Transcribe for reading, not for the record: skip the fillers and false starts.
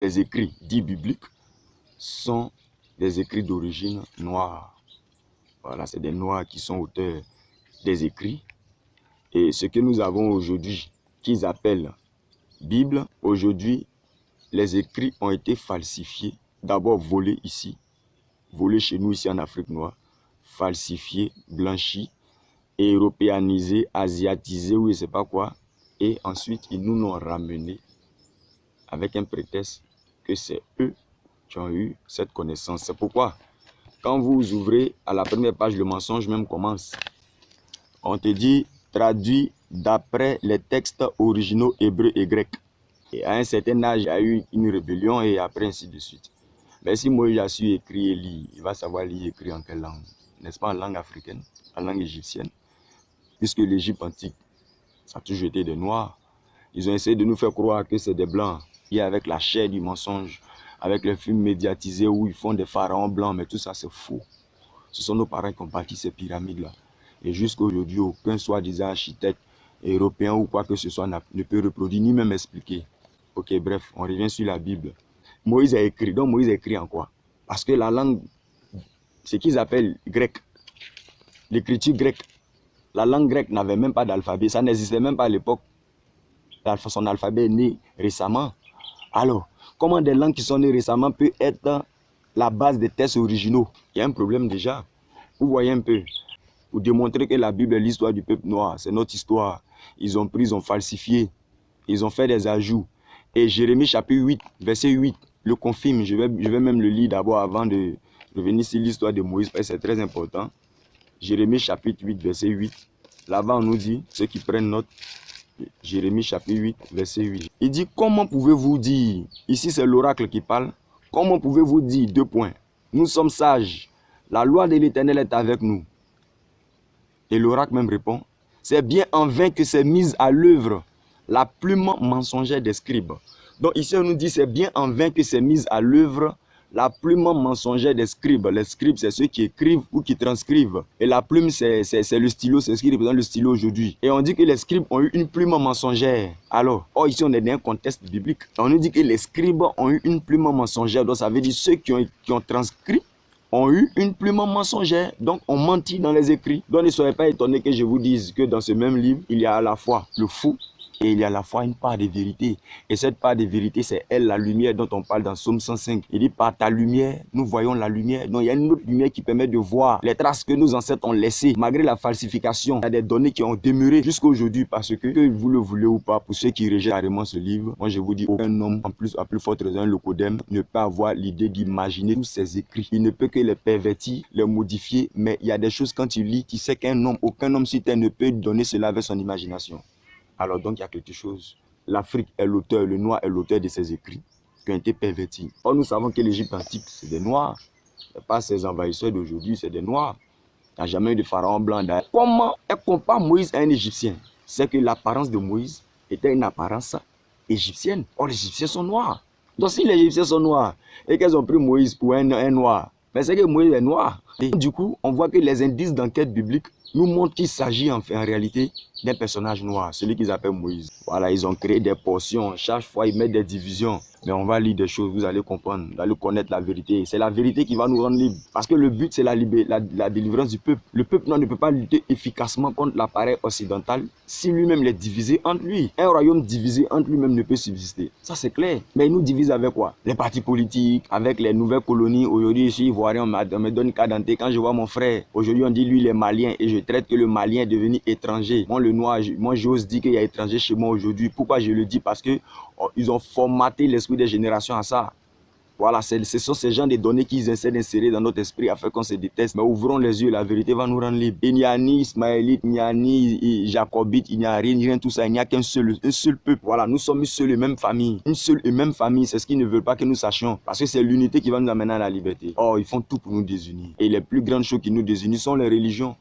les écrits dits bibliques sont des écrits d'origine noire. Voilà, c'est des noirs qui sont auteurs des écrits. Et ce que nous avons aujourd'hui, qu'ils appellent Bible, aujourd'hui, les écrits ont été falsifiés, d'abord volés ici, volés chez nous ici en Afrique noire, falsifiés, blanchis, européanisés, asiatisés ou je ne sais pas quoi. Et ensuite, ils nous l'ont ramené avec un prétexte que c'est eux qui ont eu cette connaissance. C'est pourquoi, quand vous ouvrez à la première page, le mensonge même commence. On te dit, traduit d'après les textes originaux hébreux et grecs. Et à un certain âge, il y a eu une rébellion et après ainsi de suite. Mais si Moïse a su écrire et lire, il va savoir lire et écrire en quelle langue? N'est-ce pas en langue africaine, en langue égyptienne? Puisque l'Égypte antique, ça a toujours été des Noirs. Ils ont essayé de nous faire croire que c'est des Blancs. Et avec la chair du mensonge, avec les films médiatisés où ils font des pharaons blancs, mais tout ça c'est faux. Ce sont nos parents qui ont bâti ces pyramides-là. Et jusqu'à aujourd'hui, aucun soi-disant architecte européen ou quoi que ce soit ne peut reproduire ni même expliquer. Ok, bref, on revient sur la Bible. Moïse a écrit. Donc Moïse a écrit en quoi? Parce que la langue, ce qu'ils appellent grec, l'écriture grecque, la langue grecque n'avait même pas d'alphabet. Ça n'existait même pas à l'époque. Son alphabet est né récemment. Alors, comment des langues qui sont nées récemment peuvent être la base des textes originaux? Il y a un problème déjà. Vous voyez un peu. Pour démontrer que la Bible est l'histoire du peuple noir, c'est notre histoire. Ils ont pris, ils ont falsifié, ils ont fait des ajouts. Et Jérémie chapitre 8, verset 8, le confirme. Je vais même le lire d'abord avant de revenir sur l'histoire de Moïse, parce que c'est très important. Jérémie chapitre 8, verset 8. Là-bas, on nous dit, ceux qui prennent note, Jérémie chapitre 8, verset 8. Il dit, comment pouvez-vous dire, ici c'est l'oracle qui parle, comment pouvez-vous dire, deux points, nous sommes sages, la loi de l'Éternel est avec nous. Et l'oracle même répond, c'est bien en vain que c'est mise à l'œuvre la plume mensongère des scribes. Donc ici on nous dit, c'est bien en vain que c'est mise à l'œuvre la plume mensongère des scribes. Les scribes, c'est ceux qui écrivent ou qui transcrivent. Et la plume, c'est le stylo, c'est ce qui représente le stylo aujourd'hui. Et on dit que les scribes ont eu une plume mensongère. Alors, ici on est dans un contexte biblique. On nous dit que les scribes ont eu une plume mensongère. Donc ça veut dire ceux qui ont transcrit ont eu une plume mensongère, donc on mentit dans les écrits. Donc ne soyez pas étonnés que je vous dise que dans ce même livre, il y a à la fois le fou et il y a à la fois une part de vérité. Et cette part de vérité, c'est elle, la lumière dont on parle dans Psaume 105. Il dit, par ta lumière, nous voyons la lumière. Donc il y a une autre lumière qui permet de voir les traces que nos ancêtres ont laissées. Malgré la falsification, il y a des données qui ont demeuré jusqu'à aujourd'hui parce que vous le voulez ou pas, pour ceux qui rejettent carrément ce livre, moi je vous dis, aucun homme, en plus, à plus forte raison, le Codem, ne peut avoir l'idée d'imaginer tous ces écrits. Il ne peut que les pervertir, les modifier, mais il y a des choses quand tu lis, tu sais qu'un homme, aucun homme sur terre ne peut donner cela avec son imagination. Alors donc il y a quelque chose. L'Afrique est l'auteur, le noir est l'auteur de ces écrits qui ont été pervertis. Or nous savons que l'Égypte antique, c'est des noirs. Ce n'est pas ces envahisseurs d'aujourd'hui, c'est des noirs. Il n'y a jamais eu de pharaon blanc d'ailleurs. Comment elle compare Moïse à un Égyptien? C'est que l'apparence de Moïse était une apparence égyptienne. Or les Égyptiens sont noirs. Donc si les Égyptiens sont noirs et qu'elles ont pris Moïse pour un noir, mais c'est que Moïse est noir. Et du coup, on voit que les indices d'enquête biblique nous montrent qu'il s'agit en réalité d'un personnage noir, celui qu'ils appellent Moïse. Voilà, ils ont créé des portions. Chaque fois, ils mettent des divisions. Mais on va lire des choses, vous allez comprendre, vous allez connaître la vérité. C'est la vérité qui va nous rendre libres. Parce que le but, c'est la délivrance du peuple. Le peuple ne peut pas lutter efficacement contre l'appareil occidental si lui-même est divisé entre lui. Un royaume divisé entre lui-même ne peut subsister. Ça, c'est clair. Mais il nous divise avec quoi? Les partis politiques, avec les nouvelles colonies. Aujourd'hui, je suis ivoirien, on me donne cas d'identité. Quand je vois mon frère, aujourd'hui, on dit lui, il est malien. Et je traite que le malien est devenu étranger. Moi, le noir, moi, j'ose dire qu'il y a étranger chez moi aujourd'hui. Pourquoi je le dis? Parce que ils ont formaté l'esprit des générations à ça. Voilà, ce sont ces gens de données qu'ils essaient d'insérer dans notre esprit afin qu'on se déteste. Mais ouvrons les yeux, la vérité va nous rendre libres. Il n'y a ni Ismaélite, il n'y a ni Jacobite, il n'y a rien tout ça. Il n'y a qu'un seul peuple. Voilà, nous sommes une seule et même famille. Une seule et même famille, c'est ce qu'ils ne veulent pas que nous sachions. Parce que c'est l'unité qui va nous amener à la liberté. Or, ils font tout pour nous désunir. Et les plus grandes choses qui nous désunissent sont les religions.